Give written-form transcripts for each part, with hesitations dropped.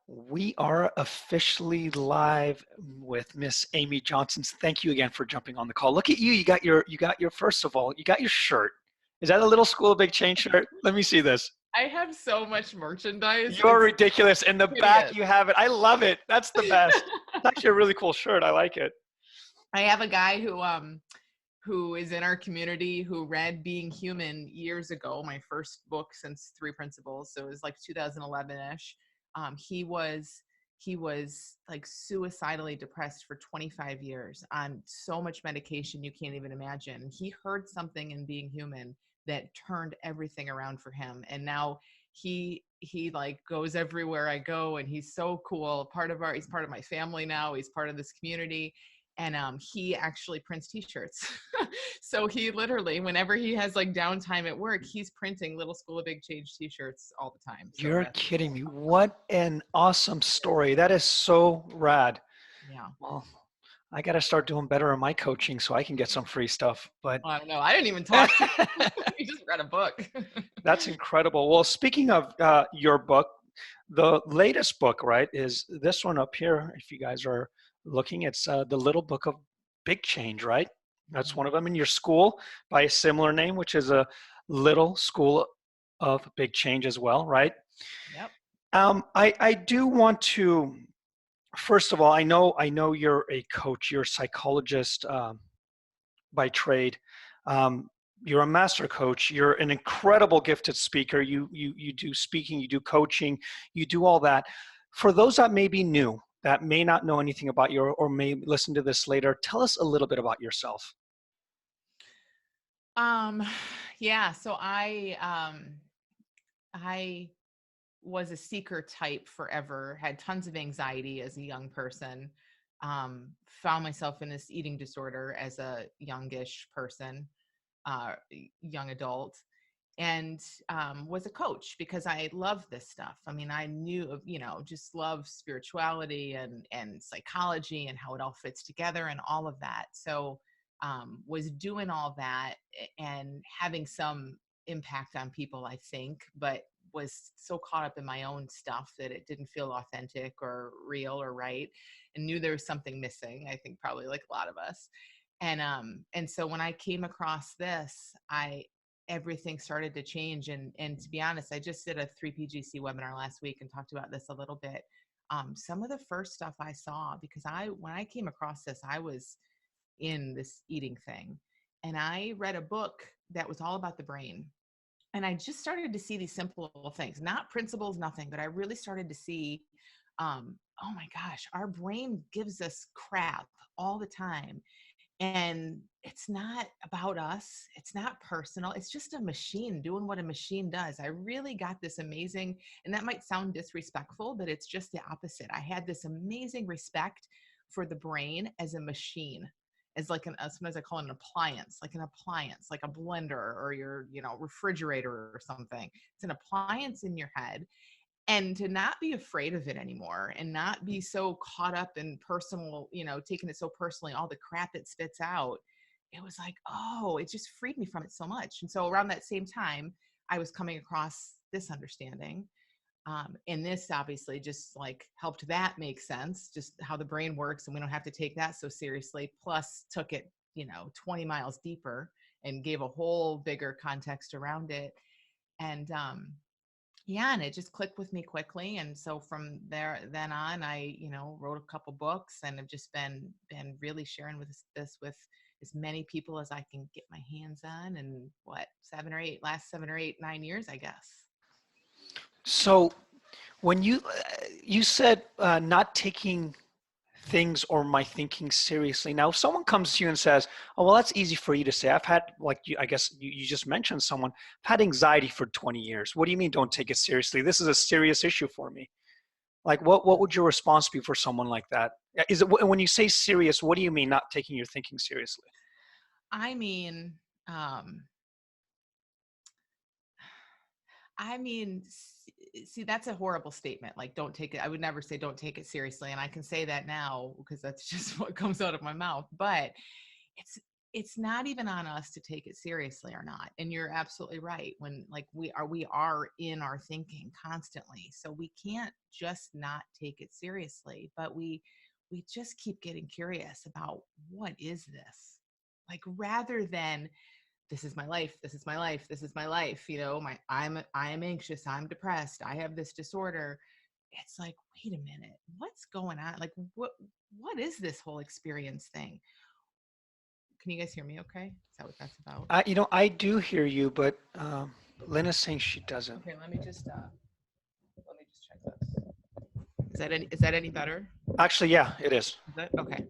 We are officially live with Miss Amy Johnson. Thank you again for jumping on the call. Look at you. You got your first of all, you got your shirt. Is that a little School of Big Change shirt? Let me see this. I have so much merchandise. You're It's ridiculous. In the back hideous. you have it. I love it. That's the best. It's actually a really cool shirt. I like it. I have a guy who is in our community who read Being Human years ago, my first book since Three Principles. So it was like 2011-ish. He was like suicidally depressed for 25 years on so much medication you can't even imagine. He heard something in Being Human that turned everything around for him. And now he like goes everywhere I go, and he's so cool. He's part of my family now. He's part of this community. And he actually prints t-shirts. So he literally, whenever he has like downtime at work, he's printing little School of Big Change t-shirts all the time. So You're that's kidding me. What an awesome story. That is so rad. yeah. Well, I got to start doing better in my coaching so I can get some free stuff. But Well, I don't know. I didn't even talk to him. He just read a book. that's incredible. Well, speaking of your book, the latest book, right, is this one up here. If you guys are looking, it's the Little Book of Big Change, right? That's one of them in your school by a similar name, which is a Little School of Big Change as well, right? Yep. I do want to, first of all, I know you're a coach, you're a psychologist by trade. Um, you're a master coach. You're an incredible gifted speaker. You do speaking, you do coaching, you do all that. For those that may be new, that may not know anything about you or may listen to this later, tell us a little bit about yourself. Um, yeah. So I was a seeker type forever, had tons of anxiety as a young person, found myself in this eating disorder as a youngish person, young adult, and was a coach because I love this stuff. I mean, I knew of, just love spirituality and psychology and how it all fits together and all of that. So was doing all that and having some impact on people, I think, but was so caught up in my own stuff that it didn't feel authentic or real or right, and knew there was something missing. I think probably like a lot of us. And so when I came across this, I everything started to change. And to be honest, I just did a 3PGC webinar last week and talked about this a little bit. Some of the first stuff I saw, because when I came across this, I was in this eating thing, and I read a book that was all about the brain. And I just started to see these simple little things, not principles, nothing, but I really started to see, oh my gosh, our brain gives us crap all the time. And it's not about us. It's not personal. It's just a machine doing what a machine does. I really got this amazing, and that might sound disrespectful, but it's just the opposite. I had this amazing respect for the brain as a machine, as like sometimes I call it an appliance, like a blender or your, refrigerator or something. It's an appliance in your head, and to not be afraid of it anymore and not be so caught up in personal, taking it so personally, all the crap it spits out. It was like, oh, it just freed me from it so much. And so around that same time, I was coming across this understanding. And this obviously just like helped that make sense, just how the brain works. And we don't have to take that so seriously. Plus took it, 20 miles deeper and gave a whole bigger context around it. And, yeah, and it just clicked with me quickly. And so from then on, I, wrote a couple books and have just been really sharing with this with as many people as I can get my hands on. And what, 7 or 8, 9 years, I guess. So when you said not taking things or my thinking seriously. Now, if someone comes to you and says, "Oh, well, that's easy for you to say. I've had, like you, I guess you just mentioned someone, I've had anxiety for 20 years. What do you mean don't take it seriously? This is a serious issue for me." Like, what would your response be for someone like that? Is it when you say serious, what do you mean not taking your thinking seriously? I mean, um, I mean, see, that's a horrible statement. Like, don't take it. I would never say don't take it seriously. And I can say that now because that's just what comes out of my mouth. But it's it's not even on us to take it seriously or not. And you're absolutely right. When like we are in our thinking constantly. So we can't just not take it seriously, but we just keep getting curious about what is this? Like rather than this is my life, this is my life, this is my life, I am anxious, I'm depressed, I have this disorder. It's like, wait a minute, what's going on? Like what is this whole experience thing? Can you guys hear me okay? Is that what that's about? I do hear you, but Lynn is saying she doesn't. Okay, let me just check this. Is that any better? Actually, yeah, it is. Is that okay?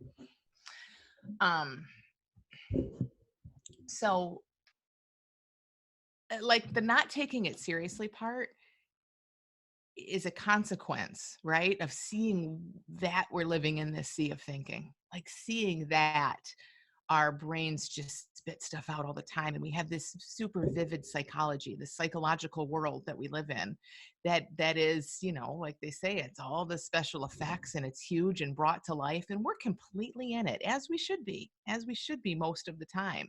Um, so like the not taking it seriously part is a consequence, right? Of seeing that we're living in this sea of thinking, like seeing that our brains just spit stuff out all the time, and we have this super vivid psychology, this psychological world that we live in, that is, like they say, it's all the special effects and it's huge and brought to life, and we're completely in it, as we should be most of the time.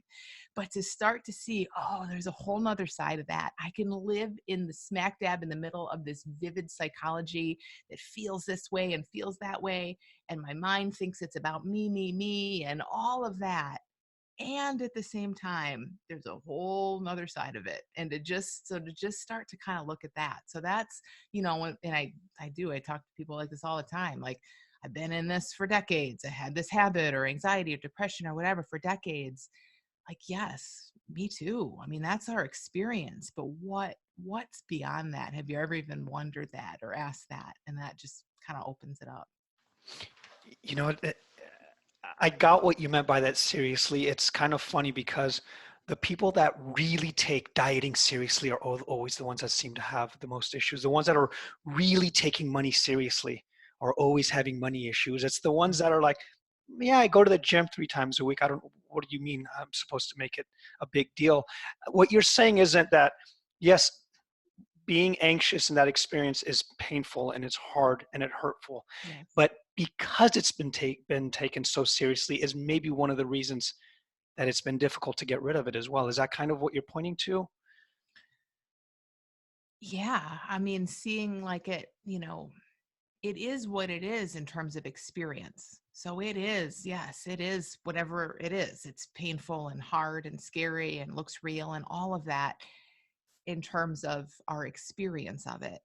But to start to see, oh, there's a whole nother side of that. I can live in the smack dab in the middle of this vivid psychology that feels this way and feels that way, and my mind thinks it's about me, and all of that. And at the same time, there's a whole nother side of it. And to just start to kind of look at that. So that's, and I talk to people like this all the time. Like, I've been in this for decades. I had this habit or anxiety or depression or whatever for decades. Like, yes, me too. I mean, that's our experience. But what's beyond that? Have you ever even wondered that or asked that? And that just kind of opens it up. You know, I got what you meant by that seriously. It's kind of funny because the people that really take dieting seriously are always the ones that seem to have the most issues. The ones that are really taking money seriously are always having money issues. It's the ones that are like, yeah, I go to the gym 3 times a week. I don't, what do you mean I'm supposed to make it a big deal? What you're saying isn't that, yes, being anxious in that experience is painful and it's hard and it's hurtful, Yes. but because it's been taken so seriously is maybe one of the reasons that it's been difficult to get rid of it as well. Is that kind of what you're pointing to? Yeah. I mean, seeing like it is what it is in terms of experience. So it is, yes, it is whatever it is. It's painful and hard and scary and looks real and all of that in terms of our experience of it.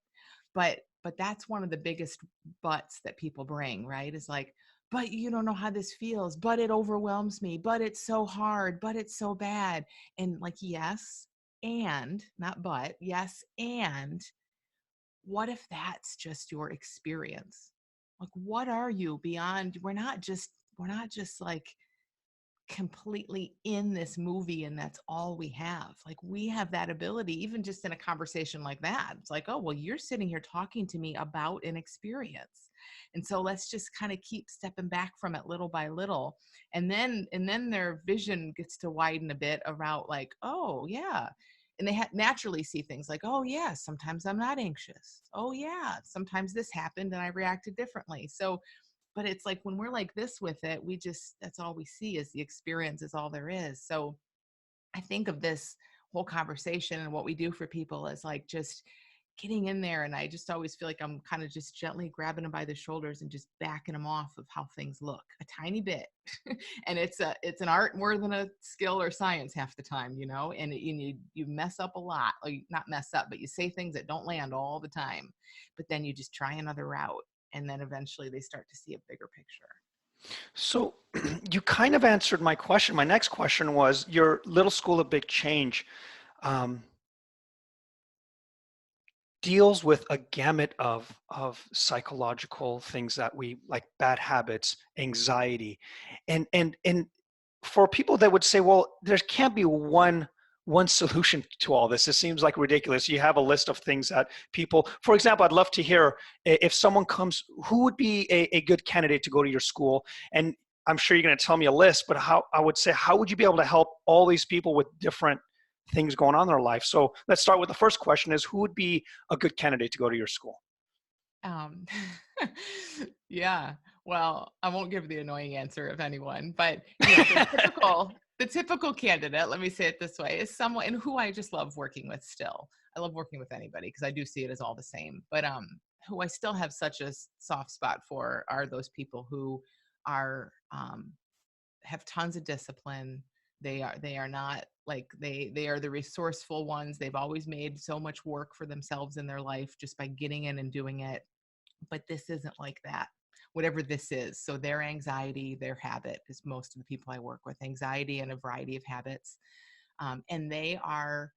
But that's one of the biggest buts that people bring, right? Is like, but you don't know how this feels, but it overwhelms me, but it's so hard, but it's so bad. And like, yes, and not but, yes, and what if that's just your experience? Like, what are you beyond? We're not just like completely in this movie and that's all we have. Like, we have that ability, even just in a conversation like that. It's like, oh, well, you're sitting here talking to me about an experience. And so let's just kind of keep stepping back from it little by little. And then their vision gets to widen a bit around like, oh yeah. And they naturally see things like, oh yeah, sometimes I'm not anxious. Oh yeah, sometimes this happened and I reacted differently. So but it's like when we're like this with it, that's all we see is the experience is all there is. So I think of this whole conversation and what we do for people as like just getting in there. And I just always feel like I'm kind of just gently grabbing them by the shoulders and just backing them off of how things look a tiny bit. And it's an art more than a skill or science half the time, and you mess up a lot, or not mess up, but you say things that don't land all the time, but then you just try another route. And then eventually they start to see a bigger picture. So you kind of answered my question. My next question was your little school of big change um, deals with a gamut of psychological things that we like, bad habits, anxiety, and for people that would say, well, there can't be one solution to all this. It seems like ridiculous. You have a list of things that people, for example, I'd love to hear if someone comes, who would be a good candidate to go to your school? And I'm sure you're going to tell me a list, but how would you be able to help all these people with different things going on in their life? So let's start with the first question is, who would be a good candidate to go to your school? Um, yeah. Well, I won't give the annoying answer of anyone, but the the typical candidate, let me say it this way, is someone and who I just love working with still. I love working with anybody because I do see it as all the same. But who I still have such a soft spot for are those people who are have tons of discipline. They are not like they are the resourceful ones. They've always made so much work for themselves in their life just by getting in and doing it. But this isn't like that, whatever this is. So their anxiety, their habit is most of the people I work with, anxiety and a variety of habits. And they are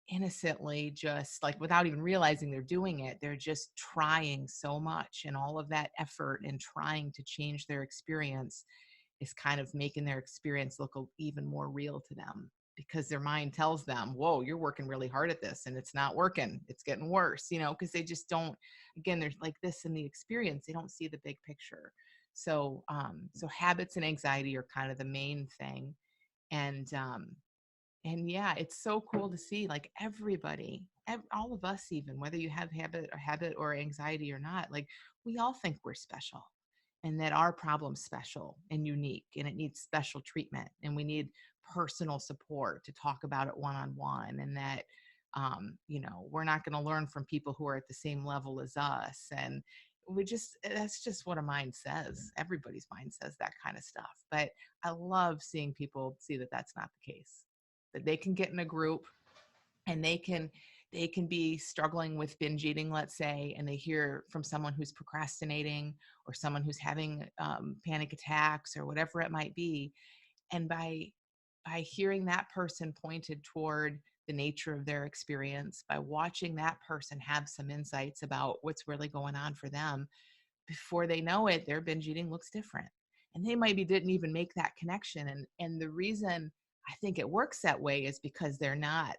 innocently just like without even realizing they're doing it, they're just trying so much. And all of that effort and trying to change their experience is kind of making their experience look even more real to them because their mind tells them, whoa, you're working really hard at this and it's not working. It's getting worse, because they just don't, again, there's like this in the experience. They don't see the big picture. So habits and anxiety are kind of the main thing. And, and yeah, it's so cool to see like everybody, all of us, even whether you have habit or anxiety or not, like we all think we're special and that our problem's special and unique and it needs special treatment and we need personal support to talk about it one-on-one and that we're not going to learn from people who are at the same level as us. And that's just what a mind says. Everybody's mind says that kind of stuff, but I love seeing people see that that's not the case, that they can get in a group and they can be struggling with binge eating, let's say, and they hear from someone who's procrastinating or someone who's having panic attacks or whatever it might be. And by hearing that person pointed toward the nature of their experience, by watching that person have some insights about what's really going on for them, before they know it, their binge eating looks different. And they maybe didn't even make that connection. And the reason I think it works that way is because they're not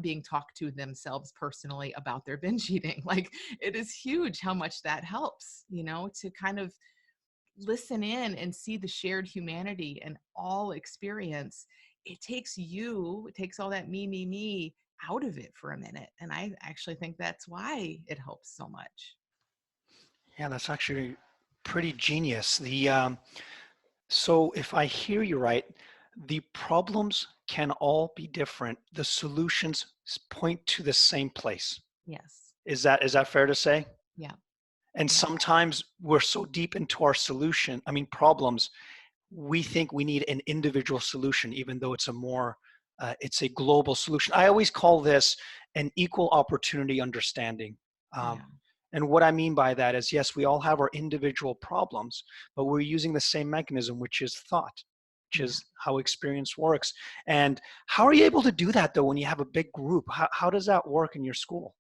being talked to themselves personally about their binge eating. Like it is huge how much that helps, to kind of listen in and see the shared humanity and all experience. It takes all that me out of it for a minute. And I actually think that's why it helps so much. Yeah, that's actually pretty genius. So if I hear you right, the problems can all be different. The solutions point to the same place. Yes. Is that fair to say? Yeah. And Yeah. sometimes we're so deep into our problems, we think we need an individual solution, even though it's a global solution. I always call this an equal opportunity understanding. Yeah. And what I mean by that is, yes, we all have our individual problems, but we're using the same mechanism, which is thought, which Yeah. is how experience works. And how are you able to do that though when you have a big group? How does that work in your school?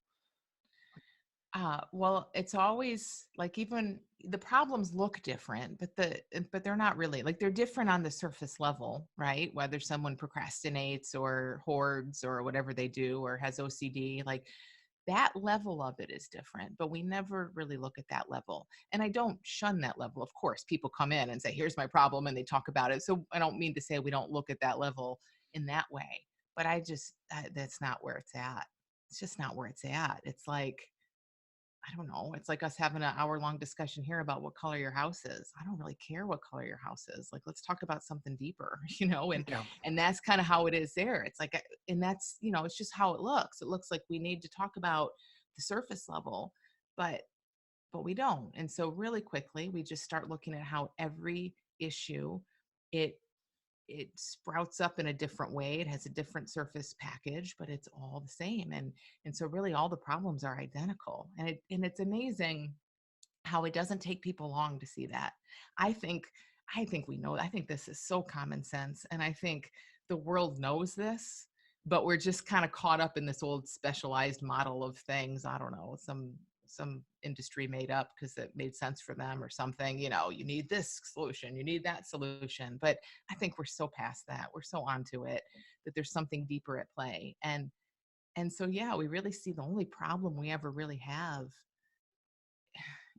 Well, it's always like even the problems look different, but they're not really like they're different on the surface level, right? Whether someone procrastinates or hoards or whatever they do or has OCD, like that level of it is different, but we never really look at that level. And I don't shun that level. Of course, people come in and say, here's my problem, and they talk about it. So I don't mean to say we don't look at that level in that way, but that's not where it's at. It's just not where it's at. It's like, I don't know. It's like us having an hour-long discussion here about what color your house is. I don't really care what color your house is. Like, let's talk about something deeper, and Yeah. and that's kind of how it is there. It's like, and that's, it's just how it looks. It looks like we need to talk about the surface level, but we don't. And so really quickly, we just start looking at how every issue, it it sprouts up in a different way. It has a different surface package, but it's all the same. And so really all the problems are identical. And it's amazing how it doesn't take people long to see that. I think we know. I think this is so common sense. And I think the world knows this, but we're just kind of caught up in this old specialized model of things. I don't know, some industry made up because it made sense for them or something. You need this solution, you need that solution. But I think we're so past that. We're so onto it that there's something deeper at play. And so yeah, we really see the only problem we ever really have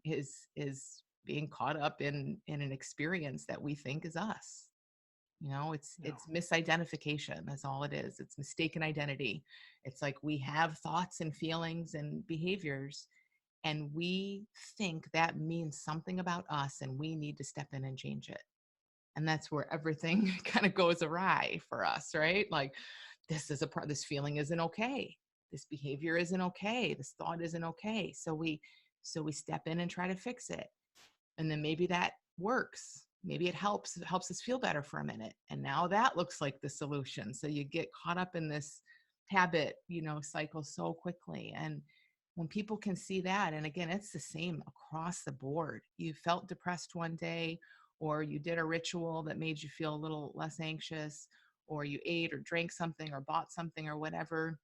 is being caught up in an experience that we think is us. Yeah. It's misidentification. That's all it is. It's mistaken identity. It's like we have thoughts and feelings and behaviors, and we think that means something about us, and we need to step in and change it. And that's where everything kind of goes awry for us, right? Like, this feeling isn't okay. This behavior isn't okay. This thought isn't okay. So we step in and try to fix it. And then maybe that works. Maybe it helps us feel better for a minute. And now that looks like the solution. So you get caught up in this habit, cycle so quickly. And when people can see that, and again, it's the same across the board. You felt depressed one day, or you did a ritual that made you feel a little less anxious, or you ate or drank something or bought something or whatever,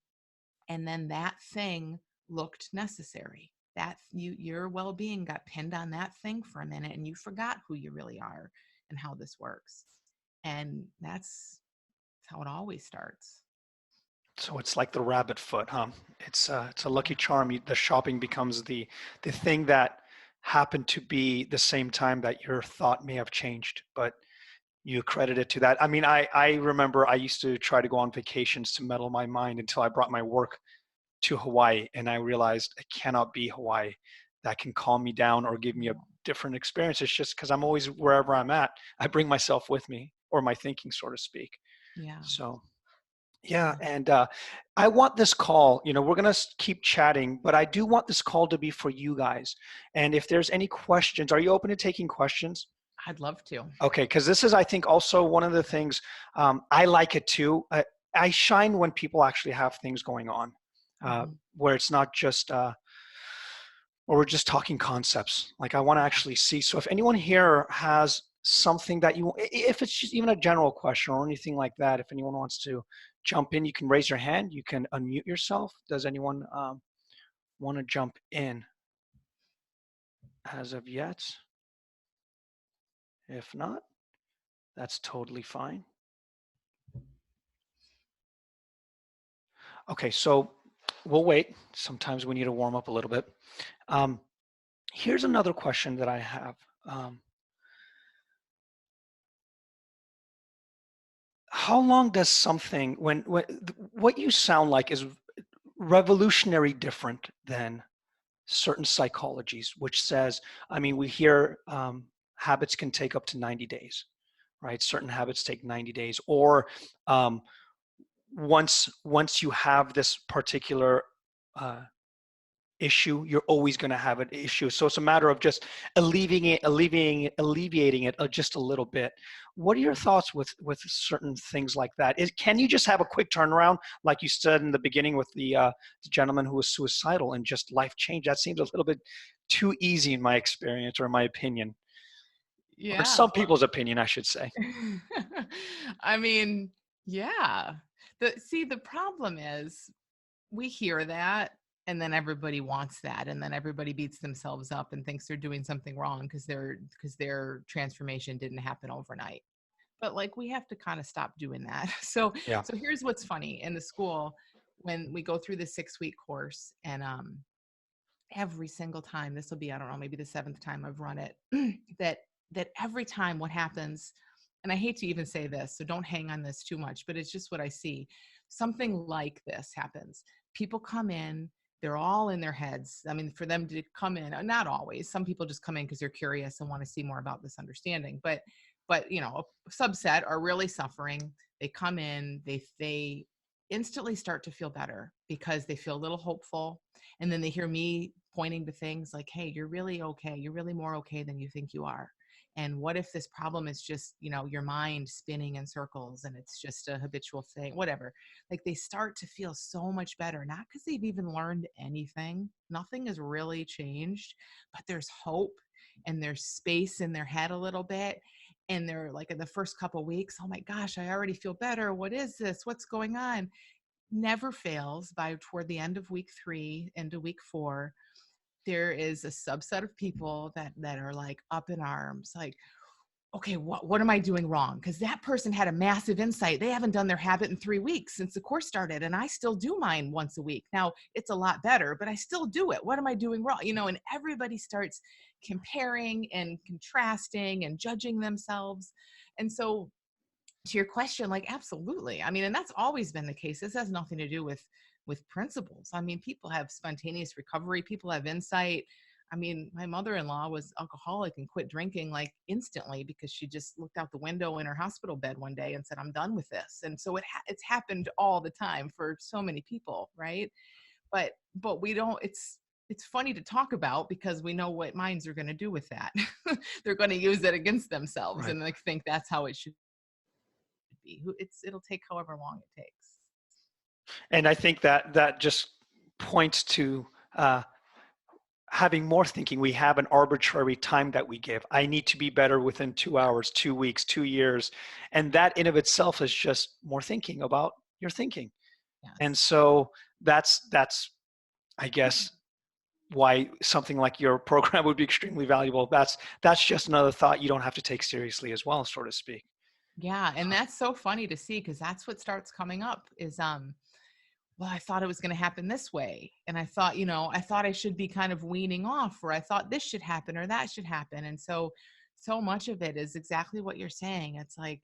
and then that thing looked necessary. That your well-being got pinned on that thing for a minute, and you forgot who you really are and how this works. And that's how it always starts. So it's like the rabbit foot, huh? It's a lucky Yeah. charm. The shopping becomes the thing that happened to be the same time that your thought may have changed, but you credit it to that. I mean, I remember I used to try to go on vacations to settle my mind until I brought my work to Hawaii, and I realized it cannot be Hawaii that can calm me down or give me a different experience. It's just because I'm always wherever I'm at, I bring myself with me, or my thinking, so to speak. Yeah. So yeah, Yeah. and I want this call, we're going to keep chatting, but I do want this call to be for you guys. And if there's any questions, are you open to taking questions? I'd love to. Okay, because this is, I think, also one of the things I like it too. I shine when people actually have things going on, Mhm. where it's not just, or we're just talking concepts. Like I want to Yeah. actually see. So if anyone here has something that you, if it's just even a general question or anything like that, if anyone wants to jump in, you can raise your hand. You can unmute yourself. Does anyone want to jump in as of yet? If not, that's totally fine. Okay, so we'll wait. Sometimes we need to warm up a little bit. Um, Here's another question that I have. Um, how long does something, when what you sound like is revolutionary different than certain psychologies, which says, I mean, we hear habits can take up to 90 days, right? Certain habits take 90 days, or um, once you have this particular uh, issue, you're always going to have an issue. So it's a matter of just alleviating it just a little bit. What are your thoughts with certain things like that? Can you just have a quick turnaround, like you said in the beginning with the gentleman who was suicidal and just life change? That seems a little bit too easy in my experience or in my opinion, or in Yeah. some people's opinion, I should say. I mean, yeah. The problem is we hear that, and then everybody wants that, and then everybody beats themselves up and thinks they're doing something wrong because their transformation didn't happen overnight. But like, we have to kind of stop doing that. So Yeah. so here's what's funny. In the school, when we go through the 6-week course, and every single time, this will be, I don't know, maybe the seventh time I've run it, that every time what happens, and I hate to even say this, so don't hang on this too much, but it's just what I see. Something like this happens. People come in, they're all in their heads. I mean, for them to come in, not always. Some people just come in because they're curious and want to see more about this understanding. But a subset are really suffering. They come in, they instantly start to feel better because they feel a little hopeful, and then they hear me pointing to things like, hey, you're really okay, you're really more okay than you think you are. And what if this problem is just, your mind spinning in circles, and it's just a habitual thing, whatever. Like, they start to feel so much better, not because they've even learned anything, nothing has really changed, but there's hope, and there's space in their head a little bit. And they're like, in the first couple weeks, oh my gosh, I already feel better, what is this, what's going on? Never fails. By toward the end of week 3 into week 4, there is a subset of people that are like up in arms, like, okay, what am I doing wrong? Because that person had a massive insight. They haven't done their habit in 3 weeks since the course started, and I still do mine once a week. Now it's a lot better, but I still do it. What am I doing wrong? And everybody starts comparing and contrasting and judging themselves. And so, to your question, like, absolutely. I mean, and that's always been the case. This has nothing to do with principles. I mean, people have spontaneous recovery, people have insight. I mean, my mother-in-law was alcoholic and quit drinking like instantly because she just looked out the window in her hospital bed one day and said, "I'm done with this." And so it's happened all the time for so many people, right? But we don't. It's funny to talk about because we know what minds are going to do with that. They're going to use it against themselves Right. and like think that's how it should be. It'll take however long it takes. And I think that that just points to having more thinking. We have an arbitrary time that we give. I need to be better within 2 hours, 2 weeks, 2 years. And that in of itself is just more thinking about your thinking. And Yes. so that's I guess why something like your program would be extremely valuable. That's just another thought you don't have to take seriously as well, so to speak. Yeah, and that's so funny to see because that's what starts coming up is well, I thought it was going to happen this way. And I thought, I thought I should be kind of weaning off, or I thought this should happen or that should happen. And so much of it is exactly what you're saying. It's like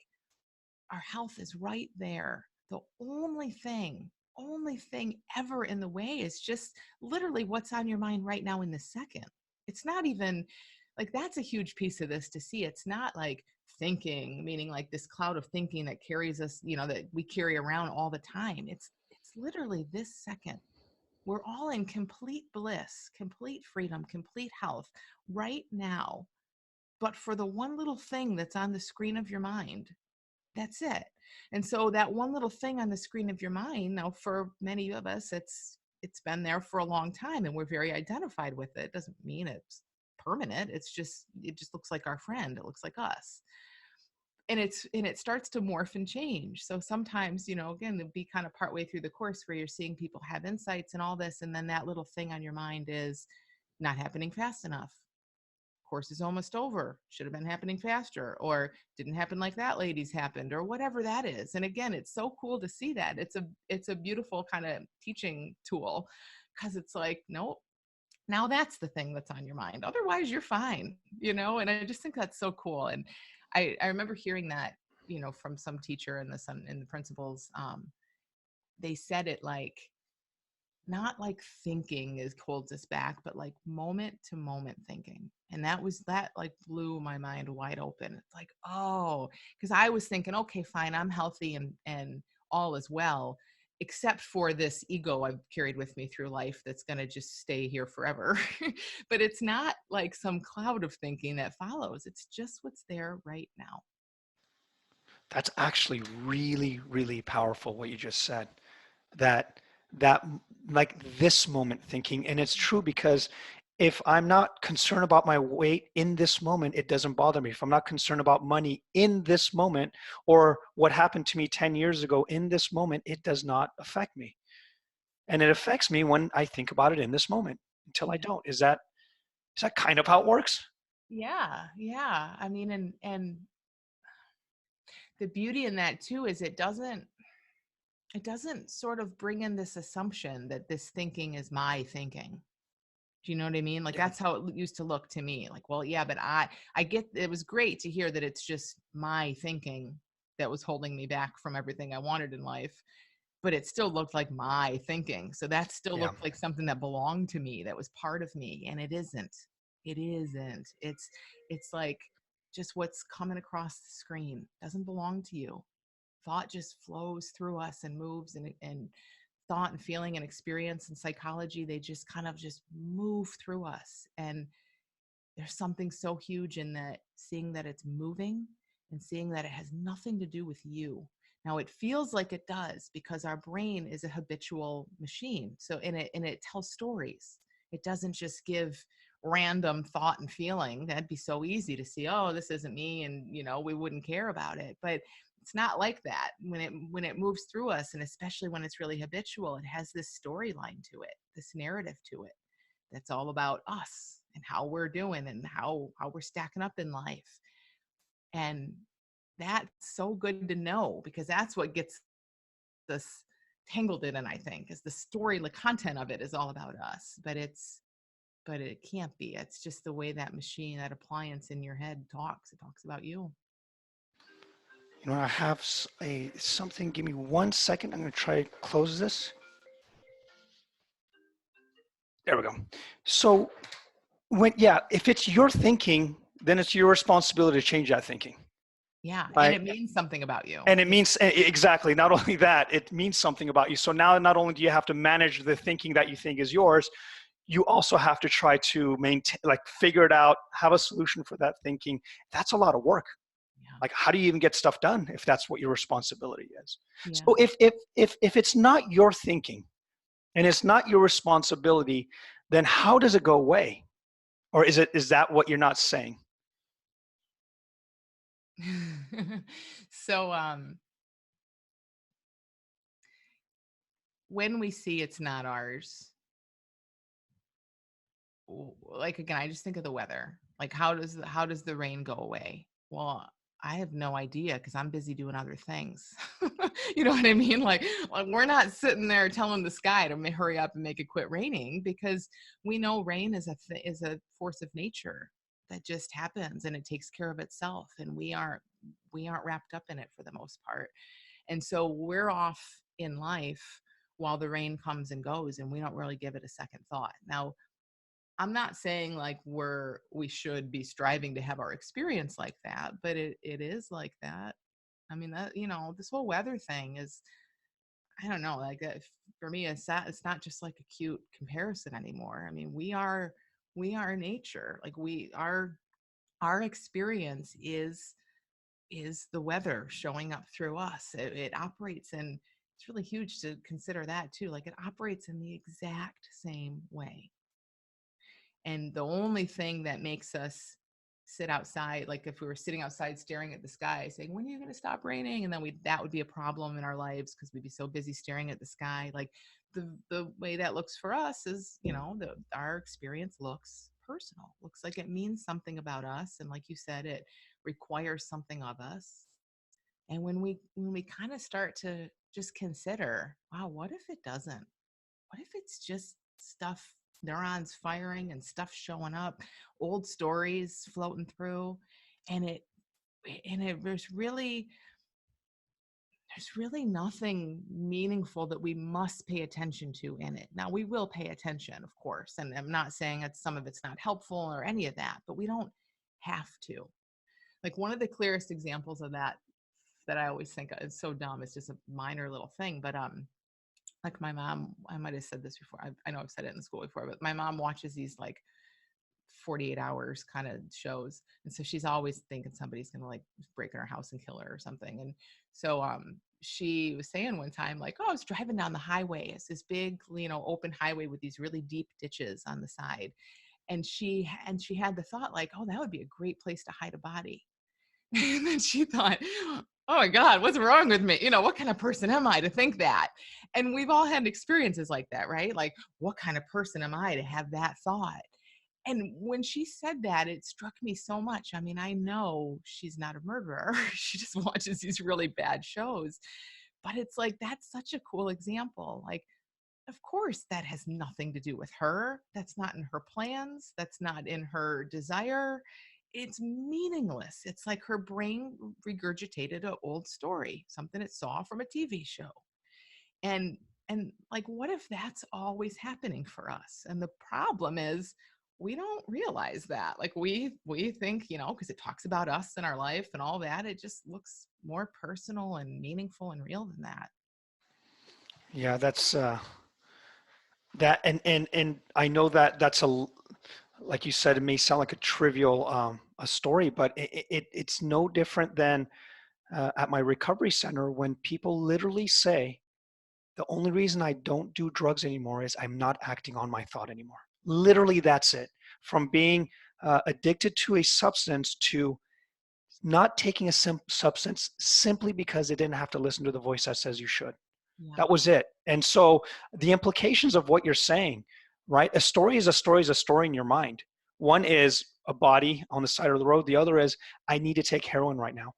our health is right there. The only thing ever in the way is just literally what's on your mind right now in the second. It's not even like that's a huge piece of this to see. It's not like thinking, meaning like this cloud of thinking that carries us, that we carry around all the time. It's literally this second. We're all in complete bliss, complete freedom, complete health right now. But for the one little thing that's on the screen of your mind, that's it. And so that one little thing on the screen of your mind, now for many of us, it's been there for a long time and we're very identified with it. It doesn't mean it's permanent. It just looks like our friend. It looks like us. And it starts to morph and change. So sometimes, again, it'll be kind of partway through the course where you're seeing people have insights and all this, and then that little thing on your mind is not happening fast enough. Course is almost over, should have been happening faster, or didn't happen like that lady's happened, or whatever that is. And again, it's so cool to see that. It's a beautiful kind of teaching tool because it's like, nope, now that's the thing that's on your mind. Otherwise you're fine, and I just think that's so cool. And I remember hearing that, from some teacher in the principals. They said it like not like thinking is holds us back, but like moment to moment thinking. And that like blew my mind wide open. It's like, oh, because I was thinking, okay, fine, I'm healthy and all is well, except for this ego I've carried with me through life that's going to just stay here forever. But it's not like some cloud of thinking that follows. It's just what's there right now. That's actually really, really powerful what you just said. That that like this moment thinking, and it's true because if I'm not concerned about my weight in this moment, it doesn't bother me. If I'm not concerned about money in this moment or what happened to me 10 years ago in this moment, it does not affect me. And it affects me when I think about it in this moment until I don't. Is that kind of how it works? Yeah, yeah. I mean, and the beauty in that too is it doesn't sort of bring in this assumption that this thinking is my thinking. Do you know what I mean? Like Yeah. that's how it used to look to me. Like, well, yeah, but I get it was great to hear that it's just my thinking that was holding me back from everything I wanted in life, but it still looked like my thinking. So that still Yeah. looked like something that belonged to me, that was part of me, and it isn't. It isn't. It's like just what's coming across the screen doesn't belong to you. Thought just flows through us and moves, and thought and feeling and experience and psychology, they just kind of just move through us. And there's something so huge in that, seeing that it's moving and seeing that it has nothing to do with you. Now it feels like it does because our brain is a habitual machine. So and it tells stories. It doesn't just give random thought and feeling. That'd be so easy to see, oh, this isn't me, and we wouldn't care about it. But it's not like that. When it moves through us, and especially when it's really habitual, it has this storyline to it, this narrative to it that's all about us and how we're doing and how we're stacking up in life. And that's so good to know because that's what gets us tangled in it, I think, is the story, the content of it is all about us. But it can't be. It's just the way that machine, that appliance in your head talks. It talks about you. I have something. Give me 1 second. I'm going to try to close this. There we go. So Yeah, if it's your thinking, then it's your responsibility to change that thinking, Yeah, and right? it means something about you. And it It's means exactly, not only that, it means something about you. So now not only do you have to manage the thinking that you think is yours, you also have to try to maintain, like figure it out, have a solution for that thinking. That's a lot of work. yeah, Like, how do you even get stuff done if that's what your responsibility is? yeah. So if it's not your thinking and it's not your responsibility, then how does it go away? Or is that what you're not saying? So when we see it's not ours, like again, I just think of the weather. Like how does the rain go away? Well, I have no idea because I'm busy doing other things. You know what I mean? Like we're not sitting there telling the sky to hurry up and make it quit raining because we know rain is is a force of nature that just happens and it takes care of itself, and we aren't wrapped up in it for the most part. And so we're off in life while the rain comes and goes, and we don't really give it a second thought. Now, I'm not saying like we should be striving to have our experience like that, but it is like that. I mean that this whole weather thing is, I don't know, like for me it's not just like a cute comparison anymore. I mean we are nature. Like our experience is the weather showing up through us. It operates in, it's really huge to consider that too. Like it operates in the exact same way. And the only thing that makes us sit outside, like if we were sitting outside staring at the sky saying, when are you going to stop raining? And then that would be a problem in our lives because we'd be so busy staring at the sky. Like the way that looks for us is, our experience looks personal, looks like it means something about us. And like you said, it requires something of us. And when we kind of start to just consider, wow, what if it doesn't? What if it's just stuff, neurons firing and stuff showing up, old stories floating through, and there's really nothing meaningful that we must pay attention to in it. Now we will pay attention, of course, and I'm not saying that some of it's not helpful or any of that, but we don't have to. Like one of the clearest examples of that I always think is so dumb. It's just a minor little thing, but like my mom, I might have said this before. I know I've said it in school before, but my mom watches these like 48 hours kind of shows. And so she's always thinking somebody's going to like break in her house and kill her or something. And so she was saying one time, like, oh, I was driving down the highway. It's this big, open highway with these really deep ditches on the side. And she had the thought like, oh, that would be a great place to hide a body. And then she thought, oh my God, what's wrong with me? What kind of person am I to think that? And we've all had experiences like that, right? Like, what kind of person am I to have that thought? And when she said that, it struck me so much. I mean, I know she's not a murderer. She just watches these really bad shows. But it's like, that's such a cool example. Like, of course, that has nothing to do with her. That's not in her plans. That's not in her desire. It's meaningless. It's like her brain regurgitated an old story, something it saw from a TV show. And like, what if that's always happening for us? And the problem is we don't realize that. Like we think, because it talks about us and our life and all that, it just looks more personal and meaningful and real than that. Yeah, that's that, and I know that that's like you said, it may sound like a trivial a story, but it's no different than at my recovery center when people literally say, the only reason I don't do drugs anymore is I'm not acting on my thought anymore. Literally, that's it. From being addicted to a substance to not taking a substance simply because they didn't have to listen to the voice that says you should. Yeah. That was it. And so the implications of what you're saying, right? A story is a story is a story in your mind. One is a body on the side of the road. The other is, I need to take heroin right now.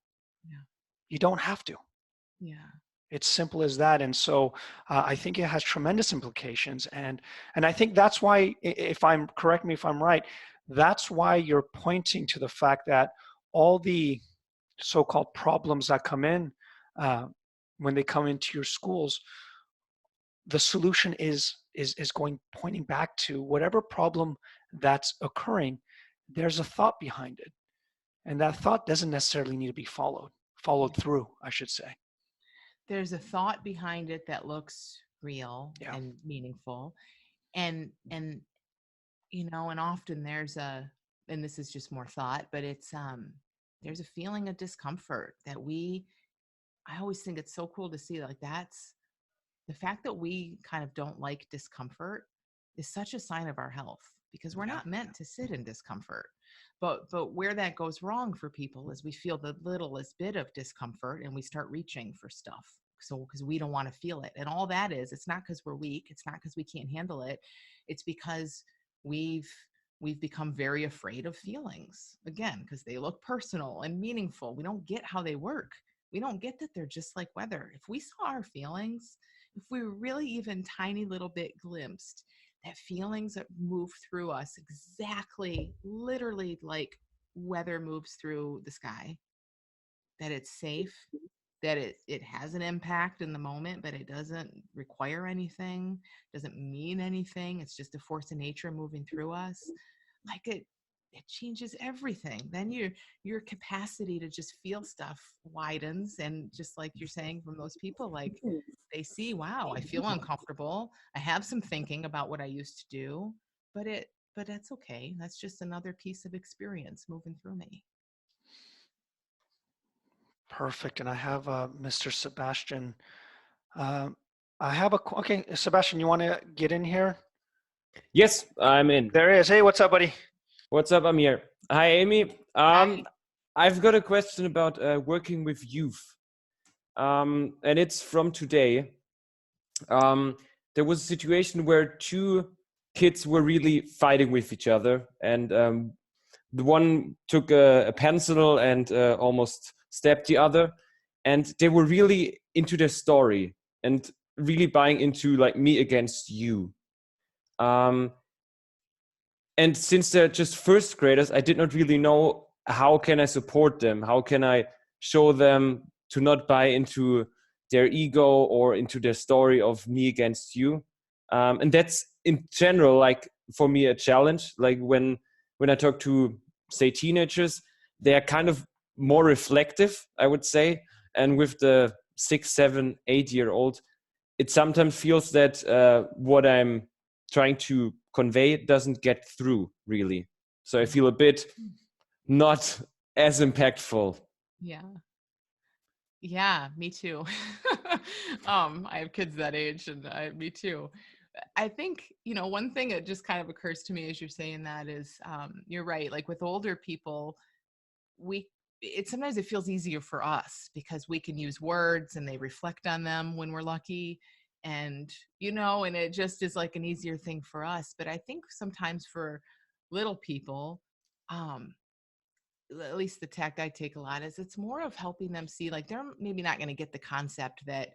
Yeah. You don't have to. Yeah. It's simple as that. And so I think it has tremendous implications. And I think that's why, if I'm, correct me if I'm right, that's why you're pointing to the fact that all the so-called problems that come in when they come into your schools, the solution is is going pointing back to whatever problem that's occurring. There's a thought behind it, and that thought doesn't necessarily need to be followed Yeah. through, I should say. There's a thought behind it that looks real Yeah. and meaningful. And and often there's a, and this is just more thought, but it's there's a feeling of discomfort that I always think it's so cool to see, like, that's the fact that we kind of don't like discomfort is such a sign of our health, because we're Yeah. not meant to sit in discomfort. But where that goes wrong for people is we feel the littlest bit of discomfort and we start reaching for stuff. So because we don't want to feel it. And all that is, it's not because we're weak, it's not because we can't handle it. It's because we've we've become very afraid of feelings, again, because they look personal and meaningful. We don't get how they work. We don't get that they're just like weather. If we saw our feelings, if we were really even tiny little bit glimpsed that feelings that move through us exactly, literally like weather moves through the sky, that it's safe, that it has an impact in the moment, but it doesn't require anything, doesn't mean anything. It's just a force of nature moving through us. Like it changes everything. Then your capacity to just feel stuff widens. And just like you're saying, from those people, like, they see, wow, I feel uncomfortable. I have some thinking about what I used to do, but that's okay. That's just another piece of experience moving through me. Perfect. And I have Mr. Sebastian. Um, I have okay, Sebastian, you want to get in here? Yes, I'm in. There he is. Hey, what's up, buddy? What's up? I'm here. Hi, Amy. Hi. I've got a question about working with youth, and it's from today. There was a situation where two kids were really fighting with each other, and the one took a pencil and almost stabbed the other, and they were really into their story and really buying into like me against you. Um, and since they're just first graders, I did not really know how can I support them, how can I show them to not buy into their ego or into their story of me against you. And that's in general, like, for me, a challenge. Like when I talk to, say, teenagers, they are kind of more reflective, I would say, and with the 6, 7, 8 year old, it sometimes feels that what I'm trying to convey doesn't get through really. So I feel a bit not as impactful. Yeah. Yeah, me too. I have kids that age, and me too. I think, one thing that just kind of occurs to me as you're saying that is, you're right. Like with older people, we sometimes it feels easier for us because we can use words and they reflect on them when we're lucky. And, and it just is like an easier thing for us. But I think sometimes for little people, um, at least the tact I take a lot is, it's more of helping them see, like, they're maybe not going to get the concept that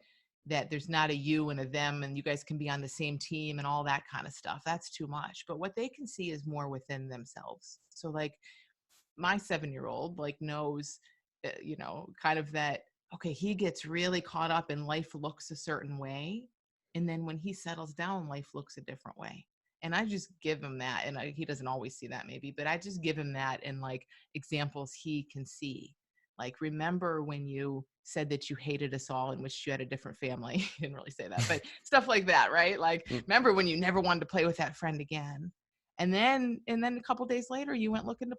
there's not a you and a them and you guys can be on the same team and all that kind of stuff. That's too much. But what they can see is more within themselves. So like my 7-year-old like knows, kind of that, okay, he gets really caught up in life looks a certain way. And then when he settles down, life looks a different way. And I just give him that. And he doesn't always see that maybe, but I just give him that in like examples he can see. Like, remember when you said that you hated us all and wished you had a different family? He didn't really say that, but stuff like that, right? Like, remember when you never wanted to play with that friend again? And then a couple days later, you went looking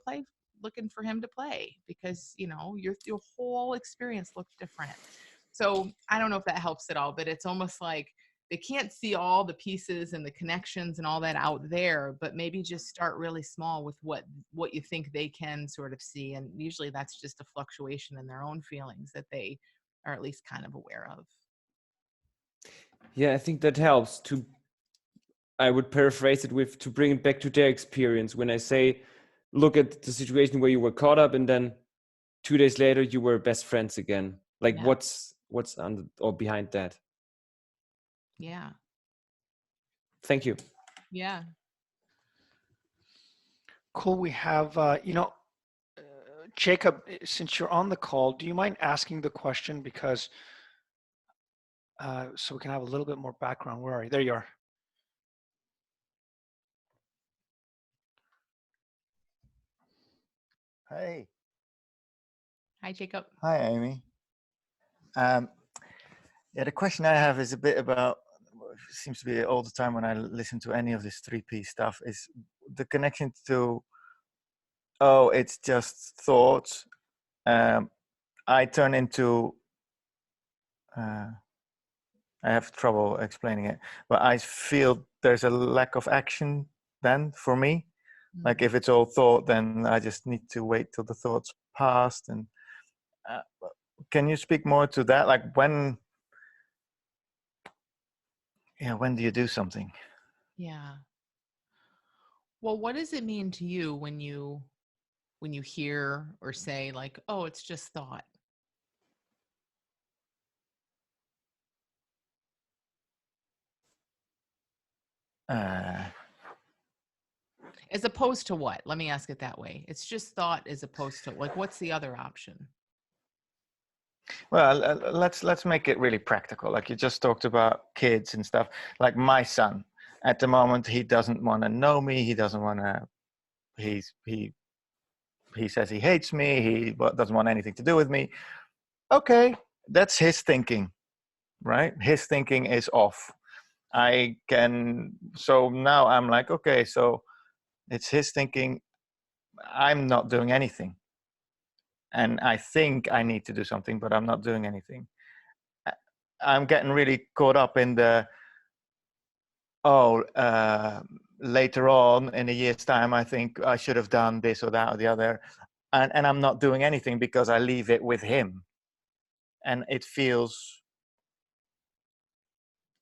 for him to play because your whole experience looked different. So I don't know if that helps at all, but it's almost like they can't see all the pieces and the connections and all that out there, but maybe just start really small with what you think they can sort of see. And usually that's just a fluctuation in their own feelings that they are at least kind of aware of. Yeah, I think that helps to, I would paraphrase it with, to bring it back to their experience. When I say, look at the situation where you were caught up and then 2 days later you were best friends again. Like, Yeah. what's under or behind that? Yeah. Thank you. Yeah. Cool. We have, Jacob, since you're on the call, do you mind asking the question? Because so we can have a little bit more background. Where are you? There you are. Hey, Hi, Jacob. hi, Amy. Um, yeah, the question I have is a bit about. Seems to be all the time when I listen to any of this 3P stuff is the connection to. Oh, it's just thoughts. Um, I turn into. Uh, I have trouble explaining it, but I feel there's a lack of action then for me. Like if it's all thought, then I just need to wait till the thoughts passed. And uh, can you speak more to that? Like when do you do something? Yeah. Well, what does it mean to you when you hear or say like, "Oh, it's just thought"? Uh, As opposed to what? Let me ask it that way. It's just thought as opposed to like, what's the other option? well, let's make it really practical. Like you just talked about kids and stuff. Like my son, at the moment, he doesn't want to know me. He doesn't want to. He says he hates me. He doesn't want anything to do with me. Okay, that's his thinking, right? His thinking is off. I can. So now I'm like, okay, so it's his thinking. I'm not doing anything, and I think I need to do something, but I'm not doing anything. I'm getting really caught up in the later on in a year's time, I think I should have done this or that or the other, and I'm not doing anything because I leave it with him, and it feels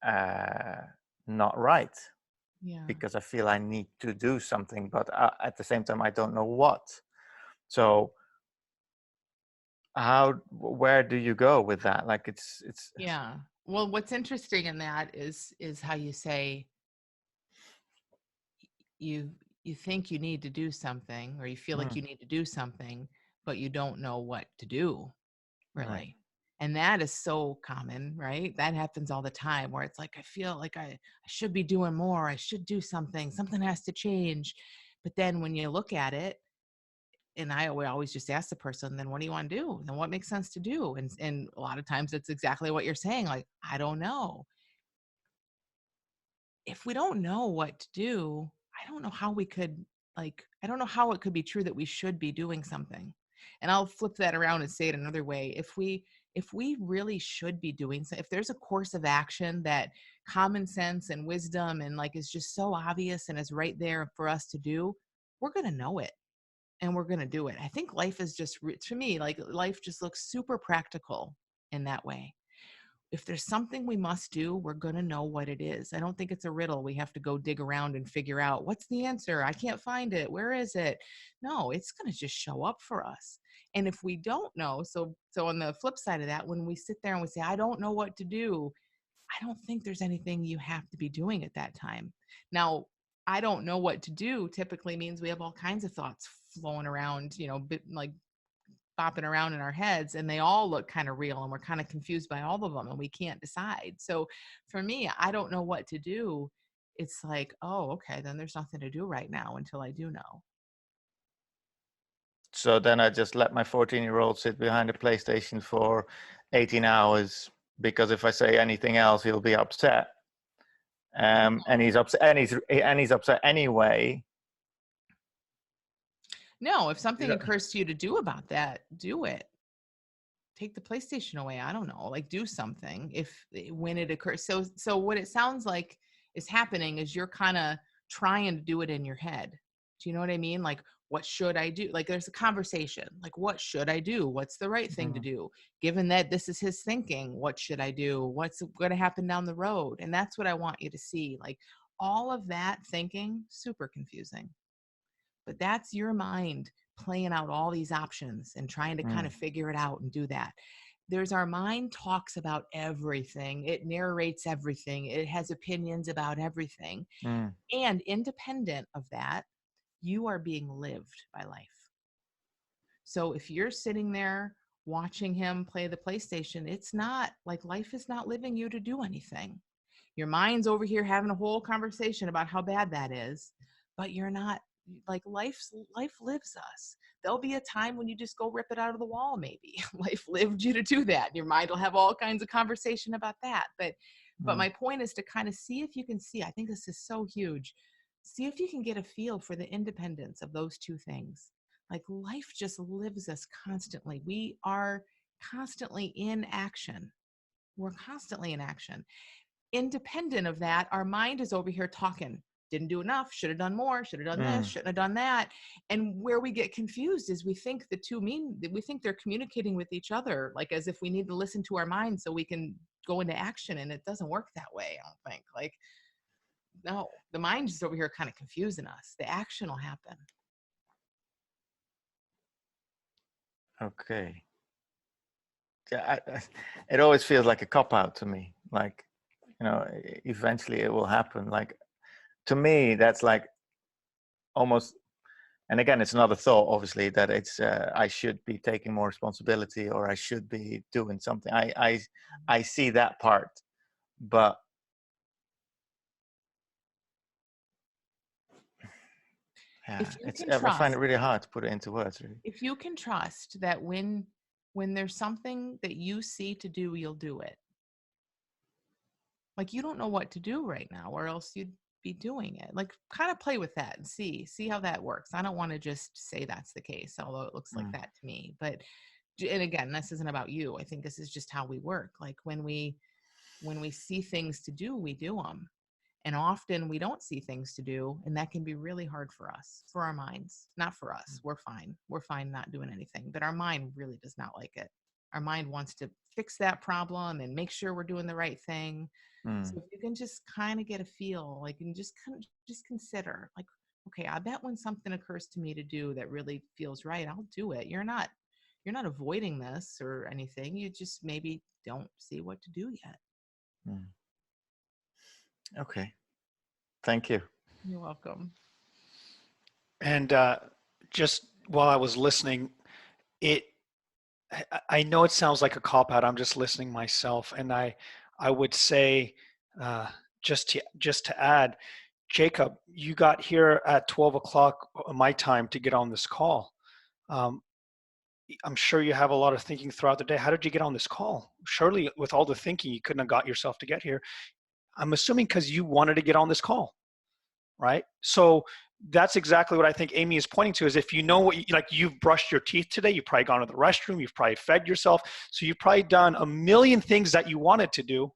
uh, not right Yeah. because I feel I need to do something, but at the same time I don't know what. So where do you go with that? Like it's Yeah. Well, what's interesting in that is how you say you you think you need to do something or you feel like you need to do something, but you don't know what to do, right. really. And that is so common, right? That happens all the time where it's like I feel like I should be doing more. I should do something. Something has to change. But then when you look at it, and I would always just ask the person, then what do you want to do? Then what makes sense to do? And a lot of times it's exactly what you're saying, like, I don't know. If we don't know what to do, I don't know how we could I don't know how it could be true that we should be doing something. And I'll flip that around and say it another way. If we really should be doing so, if there's a course of action that common sense and wisdom and like is just so obvious and is right there for us to do, we're going to know it and we're going to do it. I think life is just to me like life just looks super practical in that way. If there's something we must do, we're going to know what it is. I don't think it's a riddle. We have to go dig around and figure out what's the answer. I can't find it. Where is it? No, it's going to just show up for us. And if we don't know, so on the flip side of that, when we sit there and we say, I don't know what to do, I don't think there's anything you have to be doing at that time. Now, I don't know what to do typically means we have all kinds of thoughts flowing around, like bopping around in our heads, and they all look kind of real and we're kind of confused by all of them and we can't decide. So for me, I don't know what to do. It's like, oh, okay, then there's nothing to do right now until I do know. So then I just let my 14-year-old sit behind a PlayStation for 18 hours because if I say anything else, he'll be upset. And he's upset, and he's upset anyway. No, if something occurs to you to do about that, do it. Take the PlayStation away. I don't know, like do something if when it occurs. So what it sounds like is happening is you're kind of trying to do it in your head. Do you know what I mean? Like, what should I do? Like, there's a conversation. Like, what should I do? What's the right thing to do? Given that this is his thinking, what should I do? What's going to happen down the road? And that's what I want you to see. Like, all of that thinking, super confusing. But that's your mind playing out all these options and trying to kind of figure it out and do that. There's our mind talks about everything. It narrates everything. It has opinions about everything. And independent of that, you are being lived by life. So if you're sitting there watching him play the PlayStation, it's not like life is not living you to do anything. Your mind's over here having a whole conversation about how bad that is, but you're not. Like life lives us. there'll be a time when you just go rip it out of the wall. Maybe life lived you to do that. Your mind will have all kinds of conversation about that. But my point is to kind of see if you can see, I think this is so huge. See if you can get a feel for the independence of those two things. Like life just lives us constantly. We are constantly in action. We're constantly in action. Independent of that, our mind is over here talking. Didn't do enough, should have done more, should have done this, shouldn't have done that. And where we get confused is we think we think they're communicating with each other, like as if we need to listen to our mind so we can go into action. And it doesn't work that way, I don't think. Like, no, the mind is over here kind of confusing us. The action will happen. Okay. Yeah, it always feels like a cop out to me. Like, eventually it will happen. Like, to me, that's like almost. And again, it's another thought, obviously, that it's I should be taking more responsibility, or I should be doing something. I see that part, but yeah, If you can I find trust, it really hard to put it into words. Really. if you can trust that when there's something that you see to do, you'll do it. Like you don't know what to do right now, or else you'd be doing it. Like kind of play with that and see how that works. I don't want to just say that's the case, although it looks like that to me. But and again, this isn't about you. I think this is just how we work. Like when we see things to do, we do them. And often we don't see things to do, and that can be really hard for us, for our minds. Not for us. We're fine. We're fine not doing anything. But our mind really does not like it. Our mind wants to fix that problem and make sure we're doing the right thing. So if you can just kind of get a feel, like, and just kind of just consider, like, okay, I bet when something occurs to me to do that really feels right, I'll do it. You're not avoiding this or anything. You just maybe don't see what to do yet. Okay. Thank you. You're welcome. And just while I was listening, I know it sounds like a cop out. I'm just listening myself, and I would say just to add, Jacob, you got here at 12 o'clock my time to get on this call. I'm sure you have a lot of thinking throughout the day. How did you get on this call? Surely, with all the thinking, you couldn't have got yourself to get here. I'm assuming because you wanted to get on this call, right? So that's exactly what I think Amy is pointing to, is if you know like you've brushed your teeth today, you've probably gone to the restroom, you've probably fed yourself. So you've probably done a million things that you wanted to do,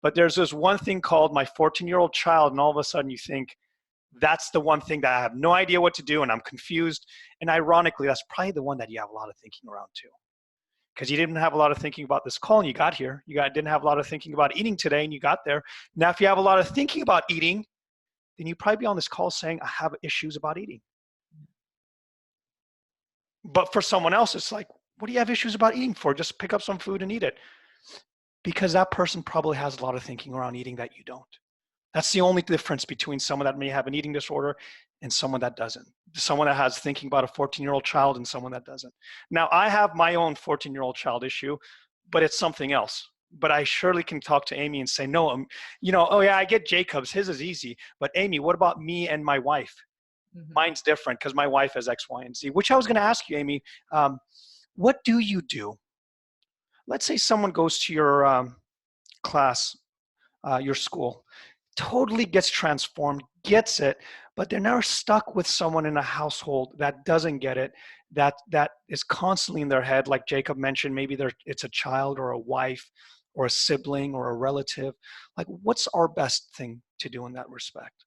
but there's this one thing called my 14-year-old child. And all of a sudden you think, that's the one thing that I have no idea what to do and I'm confused. And ironically, that's probably the one that you have a lot of thinking around too. Because you didn't have a lot of thinking about this call and you got here. Didn't have a lot of thinking about eating today and you got there. Now, if you have a lot of thinking about eating, then you'd probably be on this call saying, I have issues about eating. But for someone else, it's like, what do you have issues about eating for? Just pick up some food and eat it. Because that person probably has a lot of thinking around eating that you don't. That's the only difference between someone that may have an eating disorder and someone that doesn't. Someone that has thinking about a 14-year-old child and someone that doesn't. Now, I have my own 14-year-old child issue, but it's something else. But I surely can talk to Amy and say, no, oh yeah, I get Jacob's, his is easy. But Amy, what about me and my wife? Mine's different because my wife has X, Y, and Z, which I was going to ask you, Amy. What do you do? Let's say someone goes to your class, your school, totally gets transformed, gets it, but they're now stuck with someone in a household that doesn't get it, that is constantly in their head. Like Jacob mentioned, maybe it's a child or a wife or a sibling or a relative. Like, what's our best thing to do in that respect?